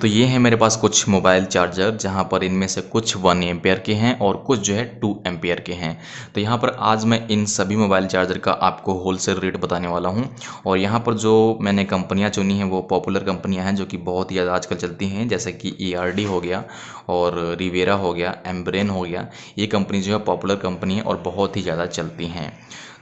तो ये है मेरे पास कुछ मोबाइल चार्जर, जहाँ पर इनमें से कुछ 1 एम्पेयर के हैं और कुछ जो है 2 एम्पेयर के हैं। तो यहाँ पर आज मैं इन सभी मोबाइल चार्जर का आपको होलसेल रेट बताने वाला हूँ। और यहाँ पर जो मैंने कंपनियाँ चुनी हैं वो पॉपुलर कंपनियाँ हैं जो कि बहुत ही ज़्यादा आजकल चलती हैं, जैसे कि ERD हो गया और रिवेरा हो गया, एम्ब्रेन हो गया। ये कंपनी जो है पॉपुलर कंपनी है और बहुत ही ज़्यादा चलती हैं।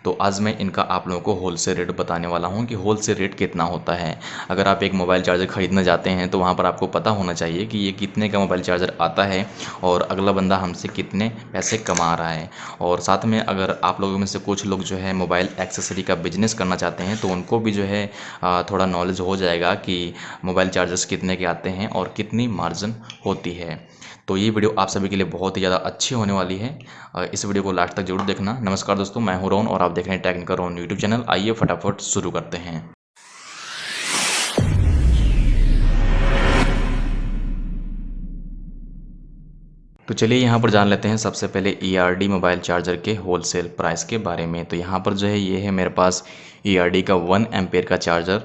तो आज मैं इनका आप लोगों को होलसेल रेट बताने वाला हूँ कि होलसेल रेट कितना होता है। अगर आप एक मोबाइल चार्जर ख़रीदने जाते हैं तो वहाँ पर आपको पता होना चाहिए कि ये कितने का मोबाइल चार्जर आता है और अगला बंदा हमसे कितने पैसे कमा रहा है। और साथ में अगर आप लोगों में से कुछ लोग जो है मोबाइल एक्सेसरी का बिजनेस करना चाहते हैं तो उनको भी जो है थोड़ा नॉलेज हो जाएगा कि मोबाइल चार्जर्स कितने के आते हैं और कितनी मार्जिन होती है। तो ये वीडियो आप सभी के लिए बहुत ही ज़्यादा अच्छी होने वाली है। इस वीडियो को लास्ट तक जरूर देखना। नमस्कार दोस्तों, मैं हूं रोन और आप देख रहे हैं टेक्निकल रोन यूट्यूब चैनल। आइए फटाफट शुरू करते हैं। तो चलिए यहाँ पर जान लेते हैं सबसे पहले ERD मोबाइल चार्जर के होलसेल प्राइस के बारे में। तो यहाँ पर जो है ये है मेरे पास ERD का 1 एम्पेयर का चार्जर।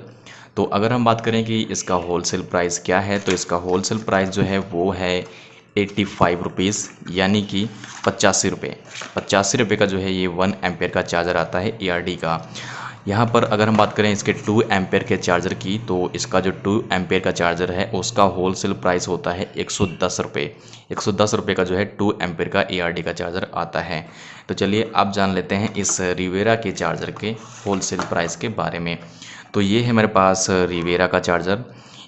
तो अगर हम बात करें कि इसका होलसेल प्राइस क्या है, तो इसका होलसेल प्राइस जो है वो है 85 रुपीज़, यानी कि 85 रुपये। 85 रुपये का जो है ये 1 एम्पेयर का चार्जर आता है ERD का। यहाँ पर अगर हम बात करें इसके 2 एम्पेयर के चार्जर की, तो इसका जो 2 एम्पेयर का चार्जर है उसका होलसेल प्राइस होता है 110 रुपये। 110 रुपये का जो है 2 एम्पेयर का ERD का चार्जर आता है। तो चलिए आप जान लेते हैं इस रिवेरा के चार्जर के होलसेल प्राइस के बारे में। तो ये है मेरे पास रिवेरा का चार्जर।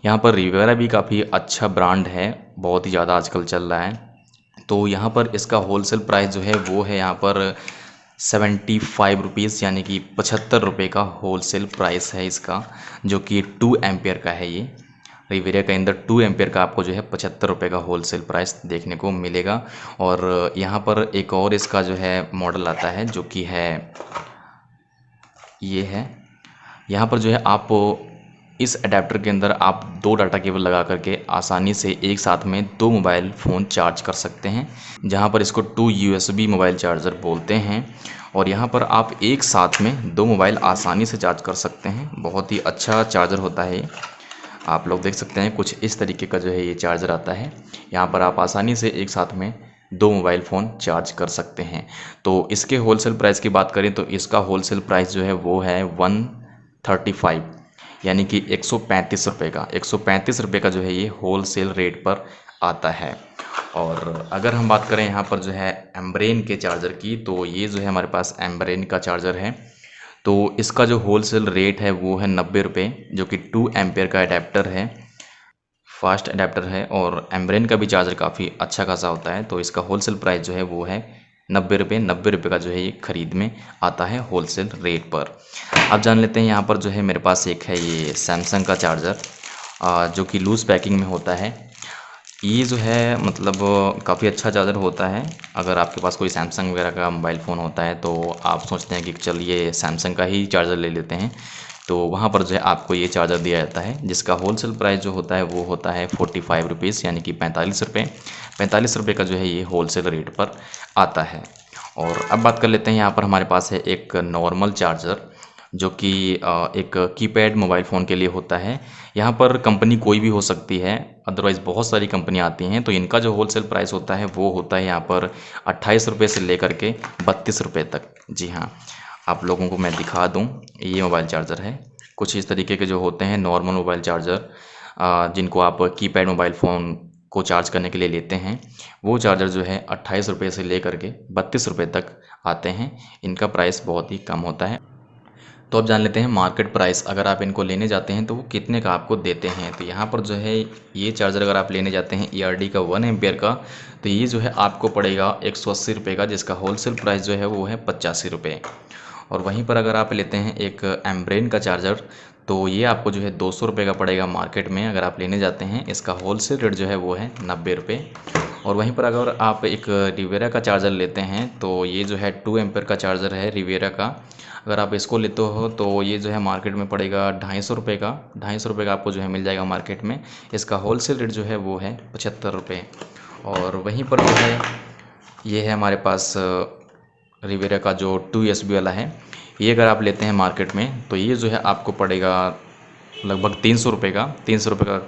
यहाँ पर रिवेरा भी काफ़ी अच्छा ब्रांड है, बहुत ही ज़्यादा आजकल चल रहा है। तो यहाँ पर इसका होलसेल प्राइस जो है वो है यहाँ पर 75 रुपीज़, यानी कि 75 रुपये का होलसेल प्राइस है इसका, जो कि 2 एम्पेयर का है। ये रिवेरा के अंदर 2 एम्पेयर का आपको जो है 75 रुपये का होलसेल प्राइस देखने को मिलेगा। और यहाँ पर एक और इसका जो है मॉडल आता है जो कि है ये है। यहाँ पर जो है आप इस अडेप्टर के अंदर आप 2 डाटा केबल लगा करके आसानी से एक साथ में 2 मोबाइल फ़ोन चार्ज कर सकते हैं, जहाँ पर इसको 2 USB मोबाइल चार्जर बोलते हैं। और यहाँ पर आप एक साथ में 2 मोबाइल आसानी से चार्ज कर सकते हैं। बहुत ही अच्छा चार्जर होता है ये। आप लोग देख सकते हैं कुछ इस तरीके का जो है ये चार्जर आता है। यहाँ पर आप आसानी से एक साथ में 2 मोबाइल फ़ोन चार्ज कर सकते हैं। तो इसके होलसेल प्राइस की बात करें तो इसका होलसेल प्राइस जो है वो है 135, यानी कि 135 रुपये का। 135 रुपये का जो है ये होलसेल रेट पर आता है। और अगर हम बात करें यहाँ पर जो है एम्ब्रेन के चार्जर की, तो ये जो है हमारे पास एम्ब्रेन का चार्जर है। तो इसका जो होलसेल रेट है वो है 90 रुपये, जो कि 2 एम्पेयर का अडेप्टर है, फास्ट अडेप्टर है। और एम्ब्रेन का भी चार्जर काफ़ी अच्छा खासा होता है। तो इसका होलसेल प्राइस जो है वो है 90 रुपये। 90 रुपये का जो है ये ख़रीद में आता है होलसेल रेट पर। अब जान लेते हैं यहाँ पर जो है मेरे पास एक है ये सैमसंग का चार्जर, जो कि लूज़ पैकिंग में होता है। ये जो है मतलब काफ़ी अच्छा चार्जर होता है। अगर आपके पास कोई सैमसंग वगैरह का मोबाइल फ़ोन होता है तो आप सोचते हैं कि चलिए सैमसंग का ही चार्जर ले लेते हैं, तो वहाँ पर जो है आपको ये चार्जर दिया जाता है, जिसका होलसेल प्राइस जो होता है वो होता है 45 रुपीज़, यानी कि 45 रुपये। 45 रुपये का जो है ये होलसेल रेट पर आता है। और अब बात कर लेते हैं, यहाँ पर हमारे पास है एक नॉर्मल चार्जर, जो कि एक कीपैड मोबाइल फ़ोन के लिए होता है। यहाँ पर कंपनी कोई भी हो सकती है, अदरवाइज़ बहुत सारी कंपनियाँ आती हैं। तो इनका जो होलसेल प्राइस होता है वो होता है यहाँ पर 28 रुपये से लेकर के 32 रुपये तक। जी हाँ, आप लोगों को मैं दिखा दूँ, ये मोबाइल चार्जर है। कुछ इस तरीके के जो होते हैं नॉर्मल मोबाइल चार्जर, जिनको आप कीपैड मोबाइल फ़ोन को चार्ज करने के लिए लेते हैं, वो चार्जर जो है 28 रुपये से लेकर के 32 रुपये तक आते हैं। इनका प्राइस बहुत ही कम होता है। तो अब जान लेते हैं मार्केट प्राइस, अगर आप इनको लेने जाते हैं तो वो कितने का आपको देते हैं। तो यहाँ पर जो है ये चार्जर अगर आप लेने जाते हैं ERD का 1 एम्पेयर का, तो ये जो है आपको पड़ेगा 180 रुपये का, जिसका होलसेल प्राइस जो है वो है 85 रुपये। और वहीं पर अगर आप लेते हैं एक एम्ब्रेन का चार्जर, तो ये आपको जो है 200 रुपये का पड़ेगा मार्केट में, अगर आप लेने जाते हैं। इसका होलसेल रेट जो है वो है 90 रुपये। और वहीं पर अगर आप एक रिवेरा का चार्जर लेते हैं, तो ये जो है 2 एम्पेयर का चार्जर है रिवेरा का, अगर आप इसको लेते हो तो ये जो है मार्केट में पड़ेगा 250 रुपये का। 250 रुपये का आपको जो है मिल जाएगा मार्केट में। इसका होलसेल रेट जो है वो है 75 रुपये। और वहीं पर जो है ये है हमारे पास रिवेरा का जो 2 USB वाला है, ये अगर आप लेते हैं मार्केट में तो ये जो है आपको पड़ेगा लगभग 300 रुपये का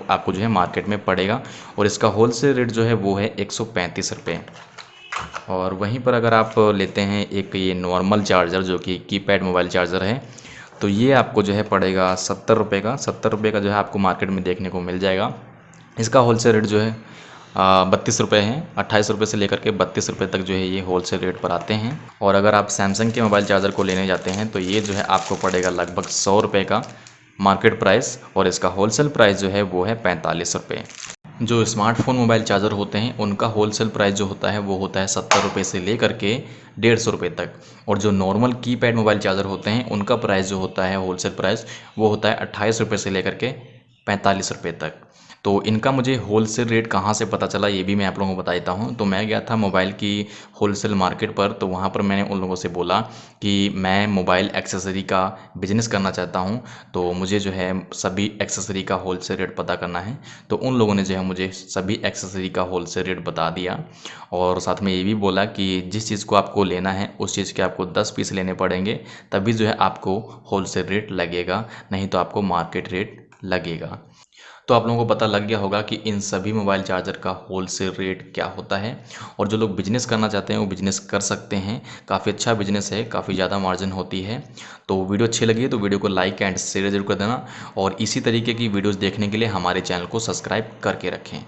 आपको जो है मार्केट में पड़ेगा। और इसका होलसेल रेट जो है वो है 135 रुपये। और वहीं पर अगर आप लेते हैं एक ये नॉर्मल चार्जर जो कि कीपैड मोबाइल चार्जर है, तो ये आपको जो है पड़ेगा 70 रुपये का। 70 रुपये का जो है आपको मार्केट में देखने को मिल जाएगा। इसका होलसेल रेट जो है 32 रुपये है। 28 रुपये से लेकर के 32 रुपये तक जो है ये होलसेल रेट पर आते हैं। और अगर आप सैमसंग के मोबाइल चार्जर को लेने जाते हैं तो ये जो है आपको पड़ेगा लगभग 100 रुपये का मार्केट प्राइस, और इसका होलसेल प्राइस जो है वो है 45 रुपये। जो स्मार्टफोन मोबाइल चार्जर होते हैं उनका होलसेल प्राइस जो होता है वो होता है 70 रुपये से लेकर के 150 रुपये तक। और जो नॉर्मल कीपैड मोबाइल चार्जर होते हैं उनका प्राइस जो होता है होलसेल प्राइस वो होता है 28 रुपये से लेकर के 45 रुपये तक। तो इनका मुझे होलसेल रेट कहाँ से पता चला ये भी मैं आप लोगों को बता देता हूँ। तो मैं गया था मोबाइल की होलसेल मार्केट पर, तो वहाँ पर मैंने उन लोगों से बोला कि मैं मोबाइल एक्सेसरी का बिज़नेस करना चाहता हूँ, तो मुझे जो है सभी एक्सेसरी का होलसेल रेट पता करना है। तो उन लोगों ने जो है मुझे सभी एक्सेसरी का होलसेल रेट बता दिया, और साथ में ये भी बोला कि जिस चीज़ को आपको लेना है उस चीज़ के आपको 10 पीस लेने पड़ेंगे, तभी जो है आपको होलसेल रेट लगेगा, नहीं तो आपको मार्केट रेट लगेगा। तो आप लोगों को पता लग गया होगा कि इन सभी मोबाइल चार्जर का होलसेल रेट क्या होता है। और जो लोग बिजनेस करना चाहते हैं वो बिजनेस कर सकते हैं। काफ़ी अच्छा बिजनेस है, काफ़ी ज़्यादा मार्जिन होती है। तो वीडियो अच्छी लगी तो वीडियो को लाइक एंड शेयर जरूर कर देना, और इसी तरीके की वीडियोज़ देखने के लिए हमारे चैनल को सब्सक्राइब करके रखें।